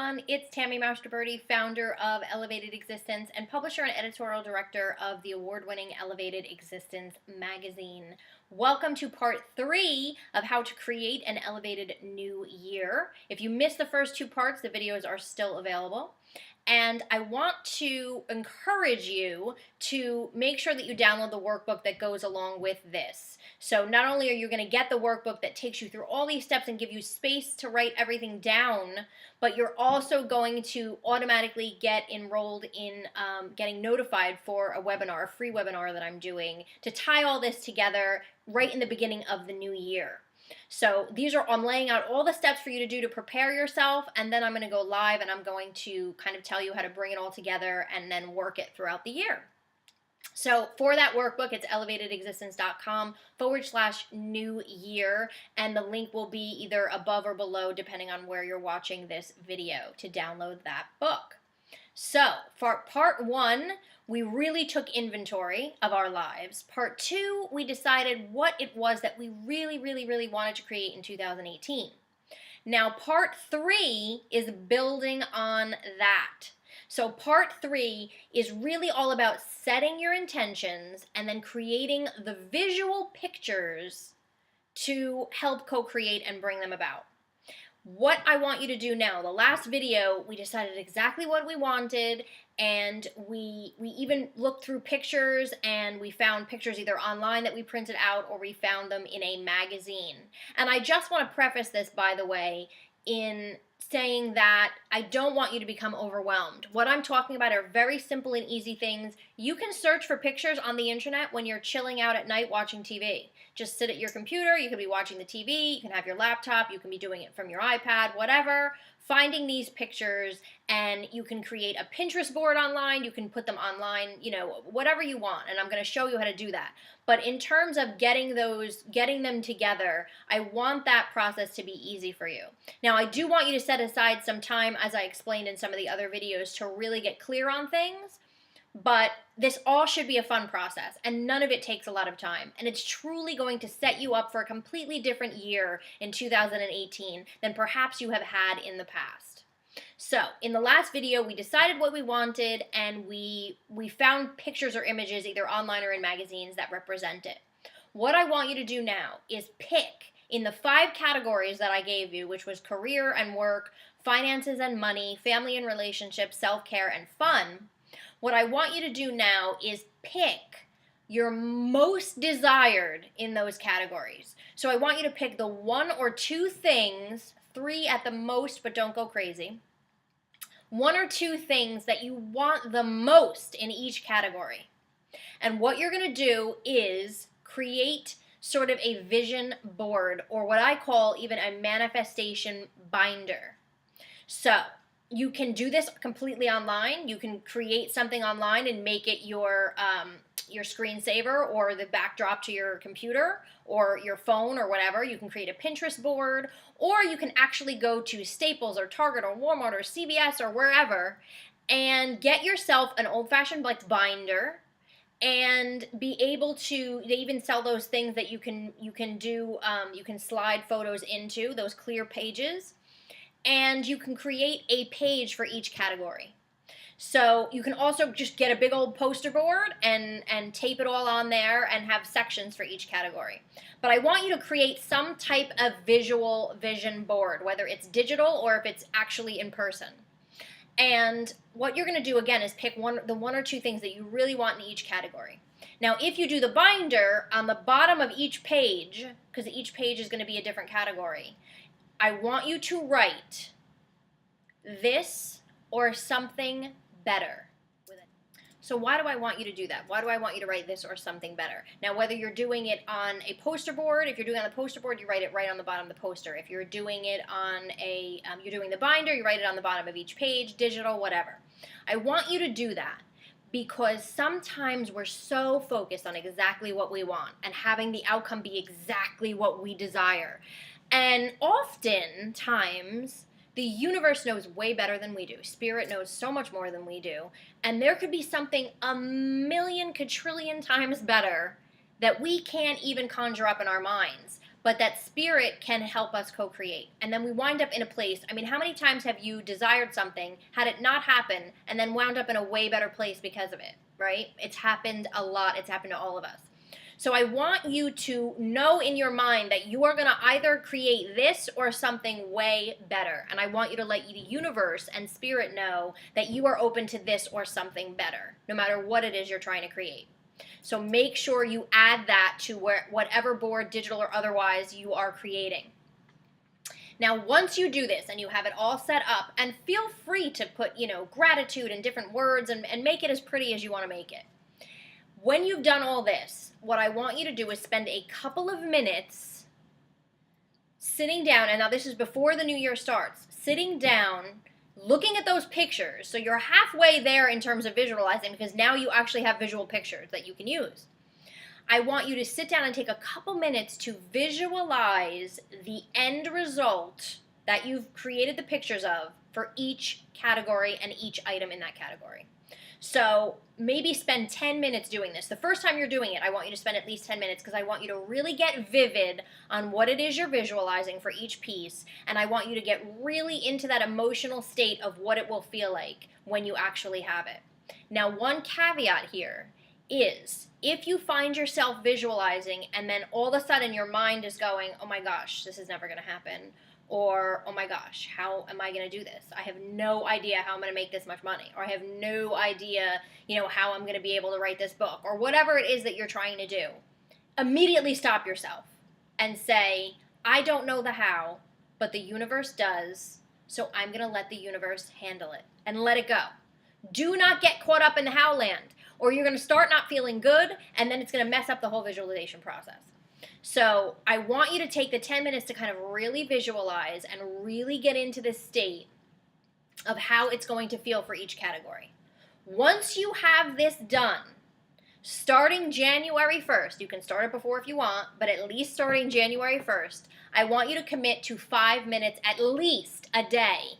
everyone, it's Tammy Mastroberte, founder of Elevated Existence and publisher and editorial director of the award-winning Elevated Existence magazine. Welcome to part 3 of how to create an elevated new year. If you missed the first 2 parts, the videos are still available. And I want to encourage you to make sure that you download the workbook that goes along with this. So not only are you going to get the workbook that takes you through all these steps and give you space to write everything down, but you're also going to automatically get enrolled in getting notified for a webinar, a free webinar that I'm doing to tie all this together right in the beginning of the new year. So I'm laying out all the steps for you to do to prepare yourself, and then I'm going to go live and I'm going to kind of tell you how to bring it all together and then work it throughout the year. So for that workbook, it's elevatedexistence.com/new year, and the link will be either above or below depending on where you're watching this video to download that book. So for part 1, we really took inventory of our lives. Part 2, we decided what it was that we really wanted to create in 2018. Now part 3 is building on that. So part 3 is really all about setting your intentions and then creating the visual pictures to help co-create and bring them about. What I want you to do now, the last video, we decided exactly what we wanted, and we even looked through pictures, and we found pictures either online that we printed out or we found them in a magazine. And I just want to preface this, by the way, in saying that I don't want you to become overwhelmed. What I'm talking about are very simple and easy things. You can search for pictures on the internet when you're chilling out at night watching TV. Just sit at your computer, you could be watching the TV, you can have your laptop, you can be doing it from your iPad, whatever. Finding these pictures, and you can create a Pinterest board online, you can put them online, whatever you want, and I'm going to show you how to do that. But in terms of getting them together, I want that process to be easy for you. Now, I do want you to set aside some time, as I explained in some of the other videos, to really get clear on things. But this all should be a fun process, and none of it takes a lot of time. And it's truly going to set you up for a completely different year in 2018 than perhaps you have had in the past. So, in the last video, we decided what we wanted, and we found pictures or images either online or in magazines that represent it. What I want you to do now is pick in the 5 categories that I gave you, which was career and work, finances and money, family and relationships, self-care, and fun. What I want you to do now is pick your most desired in those categories. So I want you to pick the 1 or 2 things, 3 at the most, but don't go crazy. 1 or 2 things that you want the most in each category. And what you're going to do is create sort of a vision board, or what I call even a manifestation binder. So you can do this completely online. You can create something online and make it your screensaver or the backdrop to your computer or your phone or whatever. You can create a Pinterest board, or you can actually go to Staples or Target or Walmart or CVS or wherever and get yourself an old-fashioned binder and be able to. They even sell those things that you can slide photos into, those clear pages. And you can create a page for each category. So you can also just get a big old poster board and tape it all on there and have sections for each category. But I want you to create some type of visual vision board, whether it's digital or if it's actually in person. And what you're going to do, again, is pick the 1 or 2 things that you really want in each category. Now, if you do the binder, on the bottom of each page, because each page is going to be a different category, I want you to write this or something better. So why do I want you to do that? Why do I want you to write this or something better? Now, whether you're doing it on a poster board, if you're doing it on the poster board, you write it right on the bottom of the poster. If you're doing it on you're doing the binder, you write it on the bottom of each page, digital, whatever. I want you to do that because sometimes we're so focused on exactly what we want and having the outcome be exactly what we desire. And oftentimes, the universe knows way better than we do. Spirit knows so much more than we do. And there could be something a million quadrillion times better that we can't even conjure up in our minds. but that spirit can help us co-create. And then we wind up in a place. I mean, how many times have you desired something, had it not happen, and then wound up in a way better place because of it, right? It's happened a lot. It's happened to all of us. So I want you to know in your mind that you are going to either create this or something way better. And I want you to let the universe and spirit know that you are open to this or something better, no matter what it is you're trying to create. So make sure you add that to whatever board, digital or otherwise, you are creating. Now, once you do this and you have it all set up, and feel free to put, gratitude in different words and make it as pretty as you want to make it. When you've done all this, what I want you to do is spend a couple of minutes sitting down, and now this is before the new year starts, sitting down, looking at those pictures. So you're halfway there in terms of visualizing, because now you actually have visual pictures that you can use. I want you to sit down and take a couple minutes to visualize the end result that you've created the pictures of for each category and each item in that category. So maybe spend 10 minutes doing this. The first time you're doing it, I want you to spend at least 10 minutes, because I want you to really get vivid on what it is you're visualizing for each piece, and I want you to get really into that emotional state of what it will feel like when you actually have it. Now, one caveat here is, if you find yourself visualizing and then all of a sudden your mind is going, oh my gosh, this is never going to happen, or, oh my gosh, how am I going to do this? I have no idea how I'm going to make this much money, or I have no idea, how I'm going to be able to write this book, or whatever it is that you're trying to do. Immediately stop yourself and say, I don't know the how, but the universe does, so I'm going to let the universe handle it and let it go. Do not get caught up in the how land, or you're going to start not feeling good, and then it's going to mess up the whole visualization process. So I want you to take the 10 minutes to kind of really visualize and really get into this state of how it's going to feel for each category. Once you have this done, starting January 1st, you can start it before if you want, but at least starting January 1st, I want you to commit to 5 minutes at least a day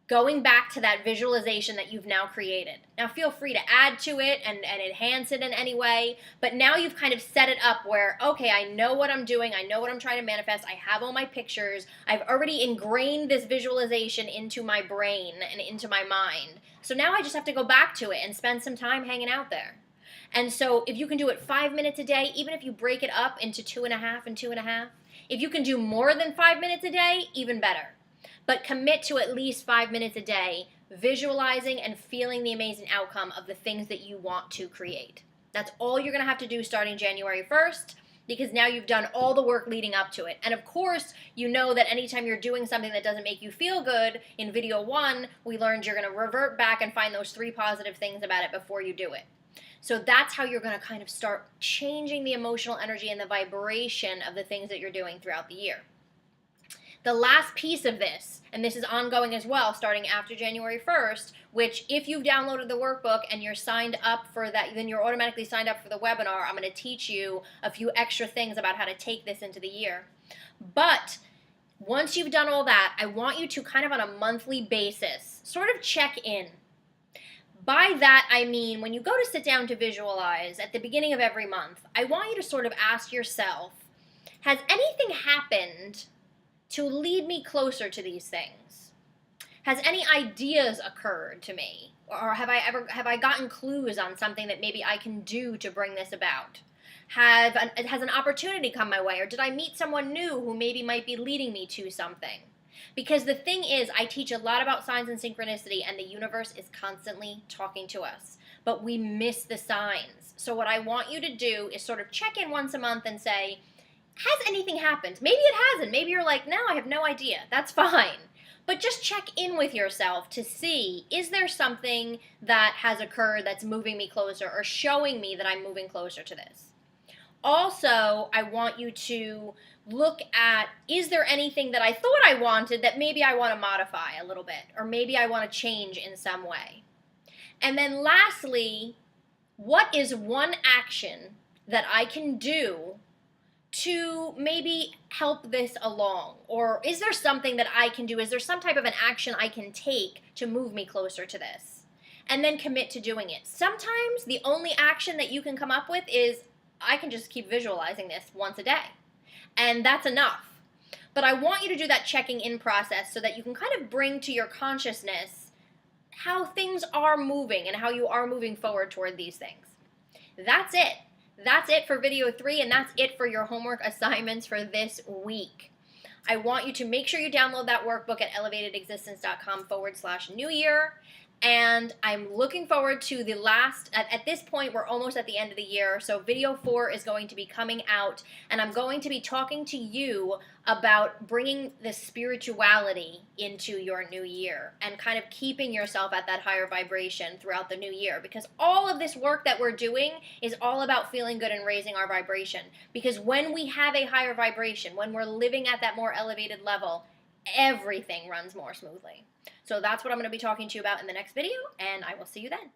going back to that visualization that you've now created. Now feel free to add to it and enhance it in any way, but now you've kind of set it up where, okay, I know what I'm doing, I know what I'm trying to manifest, I have all my pictures, I've already ingrained this visualization into my brain and into my mind. So now I just have to go back to it and spend some time hanging out there. And so if you can do it 5 minutes a day, even if you break it up into 2.5 and 2.5, if you can do more than 5 minutes a day, even better. But commit to at least 5 minutes a day, visualizing and feeling the amazing outcome of the things that you want to create. That's all you're going to have to do starting January 1st, because now you've done all the work leading up to it. And of course, you know that anytime you're doing something that doesn't make you feel good, in video 1, we learned you're going to revert back and find those 3 positive things about it before you do it. So that's how you're going to kind of start changing the emotional energy and the vibration of the things that you're doing throughout the year. The last piece of this, and this is ongoing as well, starting after January 1st, which if you've downloaded the workbook and you're signed up for that, then you're automatically signed up for the webinar. I'm going to teach you a few extra things about how to take this into the year. But once you've done all that, I want you to kind of on a monthly basis sort of check in. By that, I mean when you go to sit down to visualize at the beginning of every month, I want you to sort of ask yourself, has anything happened to lead me closer to these things? Has any ideas occurred to me? Or have I gotten clues on something that maybe I can do to bring this about? Has an opportunity come my way? Or did I meet someone new who maybe might be leading me to something? Because the thing is, I teach a lot about signs and synchronicity, and the universe is constantly talking to us. But we miss the signs. So what I want you to do is sort of check in once a month and say, has anything happened? Maybe it hasn't. Maybe you're like, no, I have no idea. That's fine. But just check in with yourself to see, is there something that has occurred that's moving me closer or showing me that I'm moving closer to this? Also, I want you to look at, is there anything that I thought I wanted that maybe I want to modify a little bit, or maybe I want to change in some way? And then lastly, what is one action that I can do to maybe help this along? Or is there something that I can do? Is there some type of an action I can take to move me closer to this? And then commit to doing it. Sometimes the only action that you can come up with is, I can just keep visualizing this once a day. And that's enough. But I want you to do that checking in process so that you can kind of bring to your consciousness how things are moving and how you are moving forward toward these things. That's it. That's it for video 3, and that's it for your homework assignments for this week. I want you to make sure you download that workbook at elevatedexistence.com/New Year. And I'm looking forward to the last, at this point, we're almost at the end of the year, so video 4 is going to be coming out, and I'm going to be talking to you about bringing the spirituality into your new year and kind of keeping yourself at that higher vibration throughout the new year, because all of this work that we're doing is all about feeling good and raising our vibration, because when we have a higher vibration, when we're living at that more elevated level, everything runs more smoothly. So that's what I'm going to be talking to you about in the next video, and I will see you then.